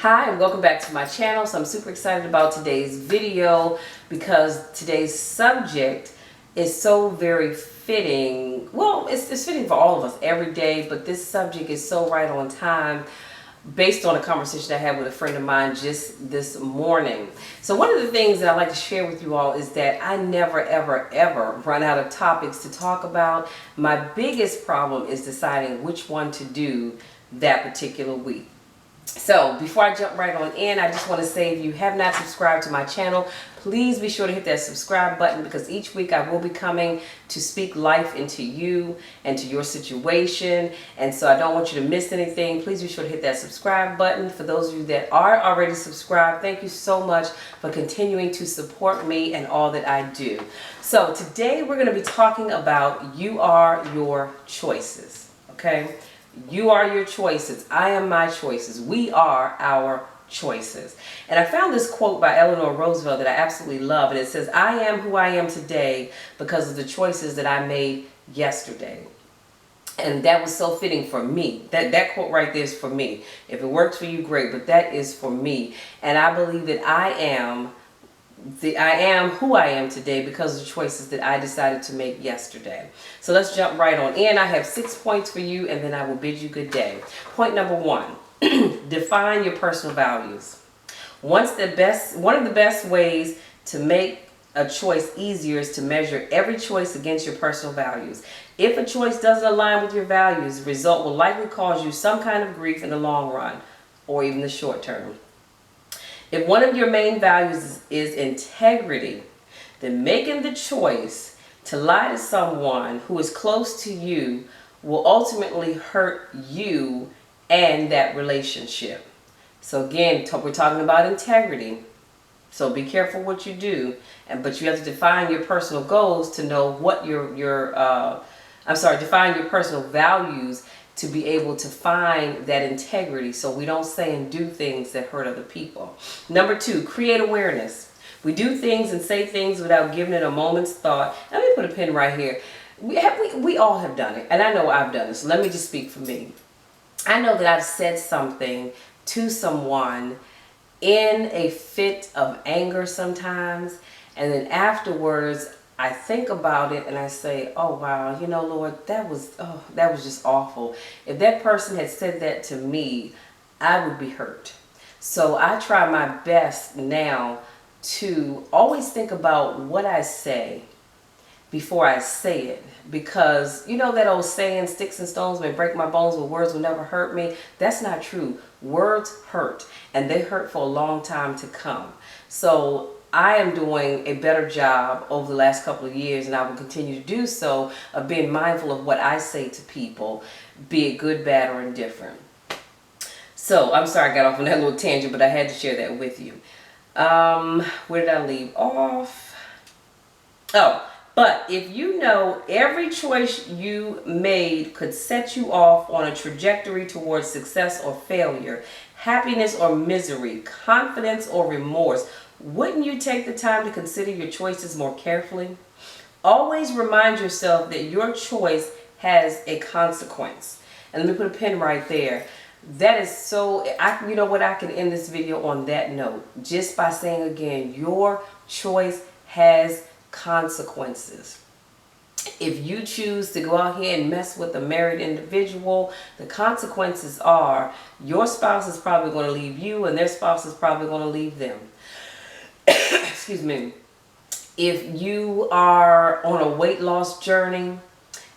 Hi and welcome back to my channel. So I'm super excited about today's video because today's subject is so very fitting. Well, it's fitting for all of us every day, but this subject is so right on time based on a conversation I had with a friend of mine just this morning. So one of the things that I like to share with you all is that I never ever run out of topics to talk about. My biggest problem is deciding which one to do that particular week. So before I jump right on in, I just want to say if you have not subscribed to my channel, please be sure to hit that subscribe button because each week I will be coming to speak life into you and to your situation. And so I don't want you to miss anything. Please be sure to hit that subscribe button. For those of you that are already subscribed, thank you so much for continuing to support me and all that I do. So today we're going to be talking about you are your choices, okay? You are your choices. I am my choices. We are our choices. And I found this quote by Eleanor Roosevelt that I absolutely love. And it says, I am who I am today because of the choices that I made yesterday. And that was so fitting for me. That quote right there is for me. If it works for you, great. But that is for me. And I believe that I am who I am today because of the choices that I decided to make yesterday. So let's jump right on in. I have 6 points for you and then I will bid you good day. Point number 1, define your personal values. One of the best ways to make a choice easier is to measure every choice against your personal values. If a choice doesn't align with your values, the result will likely cause you some kind of grief in the long run or even the short term. If one of your main values is integrity, then making the choice to lie to someone who is close to you will ultimately hurt you and that relationship. So again, we're talking about integrity. So be careful what you do, but you have to define your personal goals to know what define your personal values to be able to find that integrity so we don't say and do things that hurt other people. Number 2, create awareness. We do things and say things without giving it a moment's thought. Let me put a pin right here. We all have done it, and I know I've done it, so let me just speak for me. I know that I've said something to someone in a fit of anger sometimes, and then afterwards I think about it and I say, oh wow, you know, Lord, that was just awful. If that person had said that to me, I would be hurt. So I try my best now to always think about what I say before I say it, because you know that old saying, sticks and stones may break my bones, but words will never hurt me. That's not true. Words hurt, and they hurt for a long time to come. So I am doing a better job over the last couple of years, and I will continue to do so, of being mindful of what I say to people, be it good, bad, or indifferent. So I'm sorry I got off on that little tangent, but I had to share that with you. Where did I leave off? Oh, but if you know every choice you made could set you off on a trajectory towards success or failure, happiness or misery, confidence or remorse, wouldn't you take the time to consider your choices more carefully? Always remind yourself that your choice has a consequence. And let me put a pin right there. That is so, you know what, I can end this video on that note just by saying again, your choice has consequences. If you choose to go out here and mess with a married individual, the consequences are your spouse is probably going to leave you and their spouse is probably going to leave them. Excuse me. If you are on a weight loss journey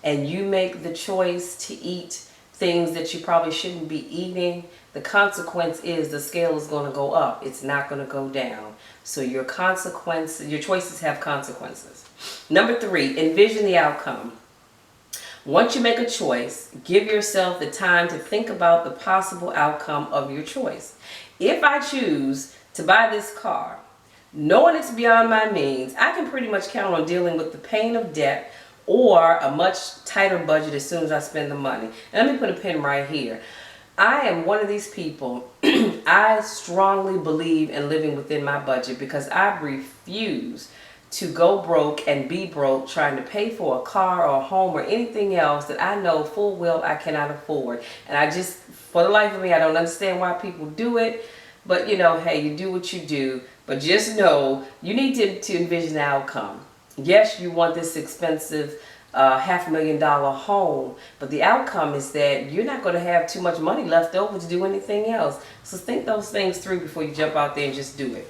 and you make the choice to eat things that you probably shouldn't be eating, the consequence is the scale is going to go up. It's not going to go down. So your choices have consequences. Number 3, envision the outcome. Once you make a choice, give yourself the time to think about the possible outcome of your choice. If I choose to buy this car, knowing it's beyond my means, I can pretty much count on dealing with the pain of debt or a much tighter budget as soon as I spend the money. And let me put a pin right here. I am one of these people, I strongly believe in living within my budget because I refuse to go broke and be broke trying to pay for a car or a home or anything else that I know full well I cannot afford. And I just, for the life of me, I don't understand why people do it. But you know, hey, you do what you do, but just know you need to envision the outcome. Yes, you want this expensive $500,000 home, but the outcome is that you're not going to have too much money left over to do anything else. So think those things through before you jump out there and just do it.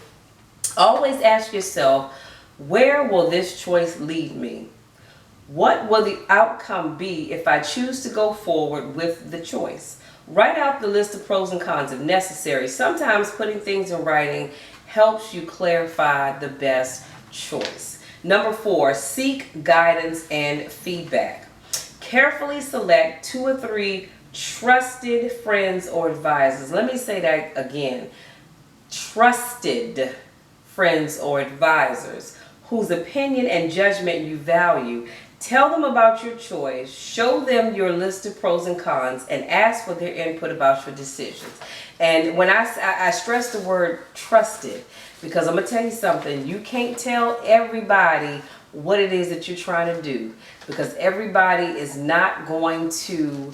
Always ask yourself, where will this choice lead me? What will the outcome be if I choose to go forward with the choice? Write out the list of pros and cons if necessary. Sometimes putting things in writing helps you clarify the best choice. Number 4, seek guidance and feedback. Carefully select 2 or 3 trusted friends or advisors. Let me say that again. Trusted friends or advisors whose opinion and judgment you value. Tell them about your choice, show them your list of pros and cons, and ask for their input about your decisions. And when I stress the word trusted, because I'm going to tell you something, you can't tell everybody what it is that you're trying to do, because everybody is not going to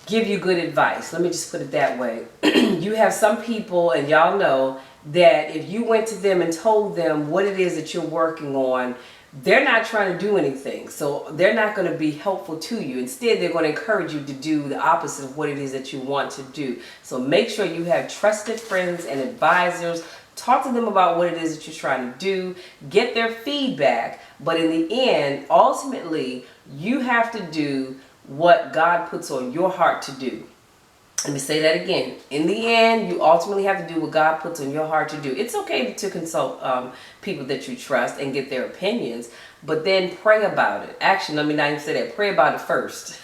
give you good advice. Let me just put it that way. You have some people, and y'all know, that if you went to them and told them what it is that you're working on, they're not trying to do anything. So they're not going to be helpful to you. Instead, they're going to encourage you to do the opposite of what it is that you want to do. So make sure you have trusted friends and advisors. Talk to them about what it is that you're trying to do. Get their feedback. But in the end, ultimately, you have to do what God puts on your heart to do. Let me say that again. In the end, you ultimately have to do what God puts on your heart to do. It's okay to consult people that you trust and get their opinions, but then pray about it. Actually, let me not even say that. Pray about it first.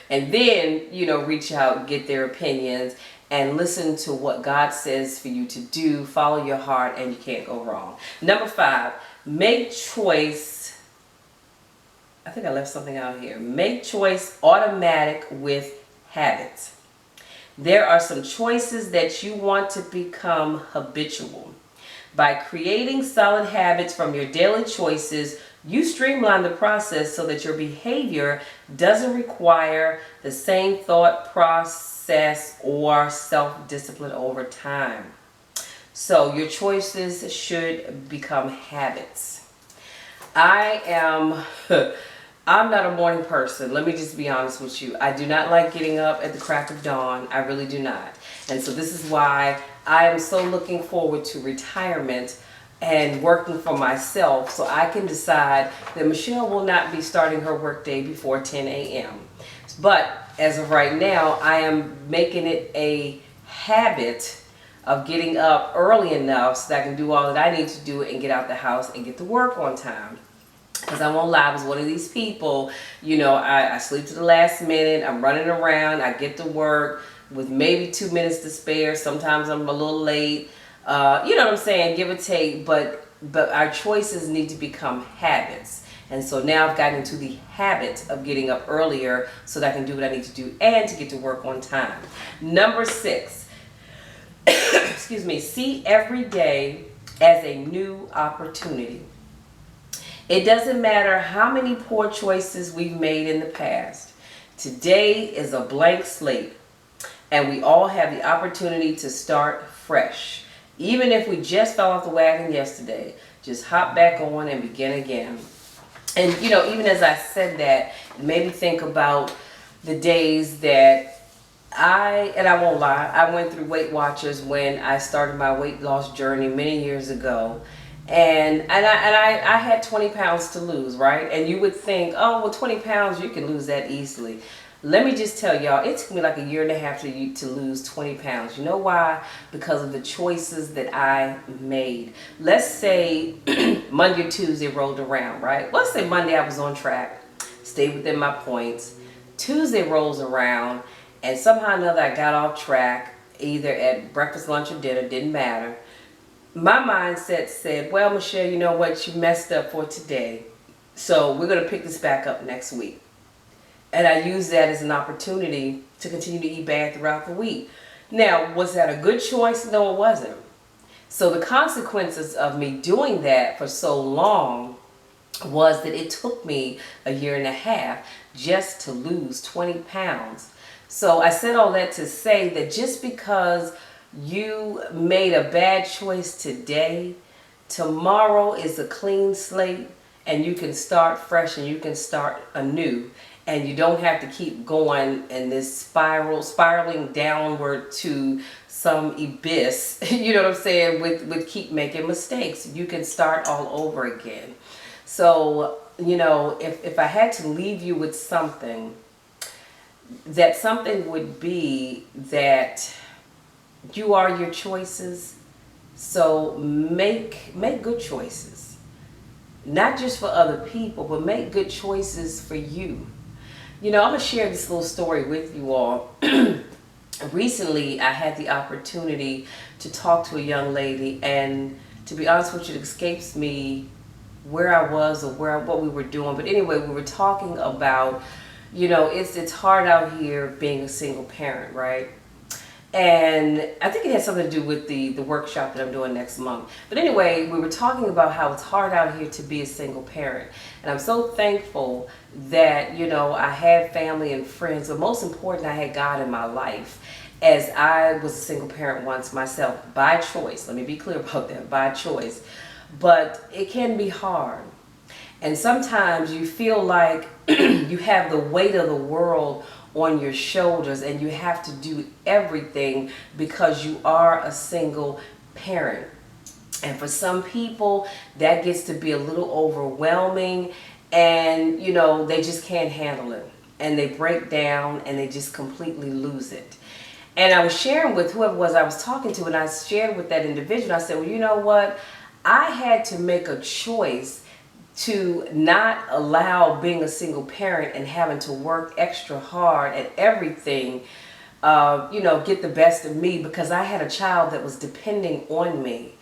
And then, reach out, get their opinions, and listen to what God says for you to do. Follow your heart, and you can't go wrong. Number 5, make choice. I think I left something out here. Make choice automatic with habits. There are some choices that you want to become habitual. By creating solid habits from your daily choices, you streamline the process so that your behavior doesn't require the same thought process or self-discipline over time. So your choices should become habits. I'm not a morning person. Let me just be honest with you. I do not like getting up at the crack of dawn. I really do not. And so this is why I am so looking forward to retirement and working for myself, so I can decide that Michelle will not be starting her workday before 10 a.m. But as of right now, I am making it a habit of getting up early enough so that I can do all that I need to do and get out the house and get to work on time. Because I won't lie, I was one of these people, I sleep to the last minute, I'm running around, I get to work with maybe 2 minutes to spare. Sometimes I'm a little late, you know what I'm saying, give or take, but our choices need to become habits. And so now I've gotten into the habit of getting up earlier so that I can do what I need to do and to get to work on time. Number 6, excuse me, see every day as a new opportunity. It doesn't matter how many poor choices we've made in the past. Today is a blank slate, and we all have the opportunity to start fresh. Even if we just fell off the wagon yesterday, just hop back on and begin again. And even as I said that, it made me think about the days that I won't lie, I went through Weight Watchers when I started my weight loss journey many years ago. And I had 20 pounds to lose, right? And you would think, oh, well, 20 pounds, you can lose that easily. Let me just tell y'all, it took me like a year and a half to lose 20 pounds. You know why? Because of the choices that I made. Let's say Monday or Tuesday rolled around, right? Let's say Monday I was on track, stayed within my points. Tuesday rolls around, and somehow or another I got off track, either at breakfast, lunch, or dinner, didn't matter. My mindset said, well, Michelle, you know what? You messed up for today. So we're going to pick this back up next week. And I used that as an opportunity to continue to eat bad throughout the week. Now, was that a good choice? No, it wasn't. So the consequences of me doing that for so long was that it took me a year and a half just to lose 20 pounds. So I said all that to say that just because You made a bad choice today. Tomorrow is a clean slate, and you can start fresh and you can start anew. And you don't have to keep going in this spiraling downward to some abyss, you know what I'm saying, with keep making mistakes. You can start all over again. So, you know, if I had to leave you with something, that something would be that you are your choices. So make good choices. Not just for other people, but make good choices for you. You know, I'm going to share this little story with you all. Recently, I had the opportunity to talk to a young lady, and to be honest with you, it escapes me where I was or what we were doing. But anyway, we were talking about, you know, it's hard out here being a single parent, right? And I think it has something to do with the workshop that I'm doing next month. But anyway, we were talking about how it's hard out here to be a single parent. And I'm so thankful that, you know, I had family and friends, but most important, I had God in my life, as I was a single parent once myself, by choice. Let me be clear about that, by choice. But it can be hard. And sometimes you feel like you have the weight of the world on your shoulders and you have to do everything because you are a single parent. And for some people, that gets to be a little overwhelming, and you know, they just can't handle it and they break down and they just completely lose it. And I was sharing with whoever it was I was talking to, and I shared with that individual, I said, well, you know what? I had to make a choice to not allow being a single parent and having to work extra hard at everything, you know, get the best of me, because I had a child that was depending on me.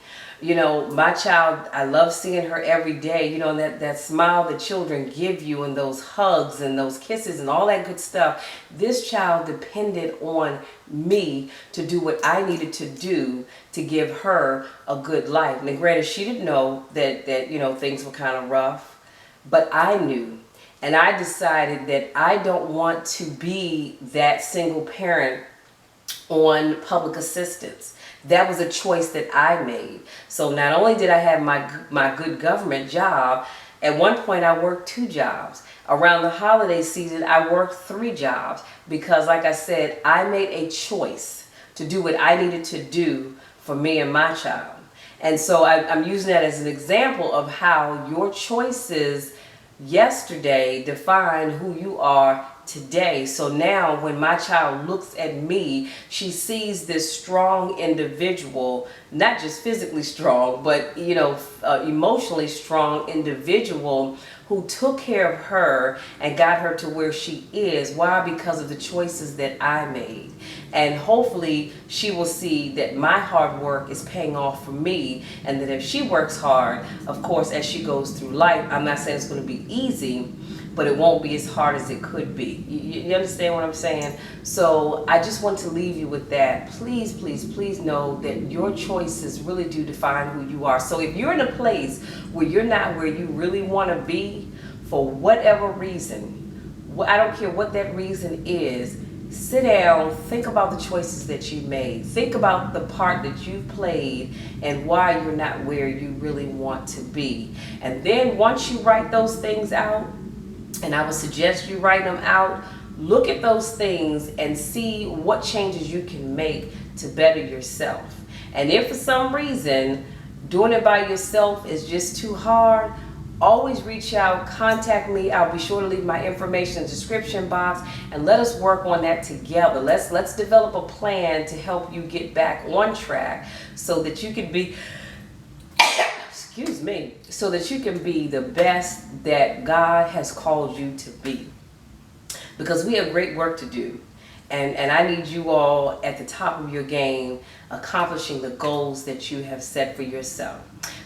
You know, my child, I love seeing her every day, you know, that smile that children give you, and those hugs and those kisses and all that good stuff. This child depended on me to do what I needed to do to give her a good life. And granted, she didn't know that you know, things were kind of rough, but I knew. And I decided that I don't want to be that single parent on public assistance. That was a choice that I made. So not only did I have my good government job, at one point I worked 2 jobs. Around the holiday season, I worked 3 jobs because, like I said, I made a choice to do what I needed to do for me and my child. And so I'm using that as an example of how your choices yesterday define who you are today. So now when my child looks at me, she sees this strong individual, not just physically strong, but you know, emotionally strong individual who took care of her and got her to where she is. Why? Because of the choices that I made. And hopefully she will see that my hard work is paying off for me, and that if she works hard, of course, as she goes through life, I'm not saying it's going to be easy, but it won't be as hard as it could be. You understand what I'm saying? So I just want to leave you with that. Please, please, please know that your choices really do define who you are. So if you're in a place where you're not where you really want to be, for whatever reason, I don't care what that reason is, sit down, think about the choices that you made. Think about the part that you've played and why you're not where you really want to be. And then once you write those things out, and I would suggest you write them out, look at those things and see what changes you can make to better yourself. And if for some reason doing it by yourself is just too hard, always reach out, contact me. I'll be sure to leave my information in the description box, and let us work on that together. Let's develop a plan to help you get back on track so that you can be so that you can be the best that God has called you to be. Because we have great work to do. And I need you all at the top of your game, accomplishing the goals that you have set for yourself.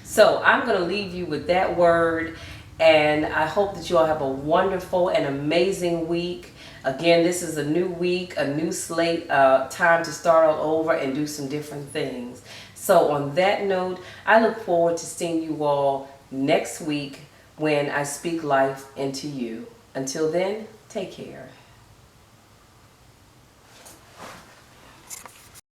So I'm going to leave you with that word, and I hope that you all have a wonderful and amazing week. Again, this is a new week, a new slate, time to start all over and do some different things. So on that note, I look forward to seeing you all next week when I speak life into you. Until then, take care.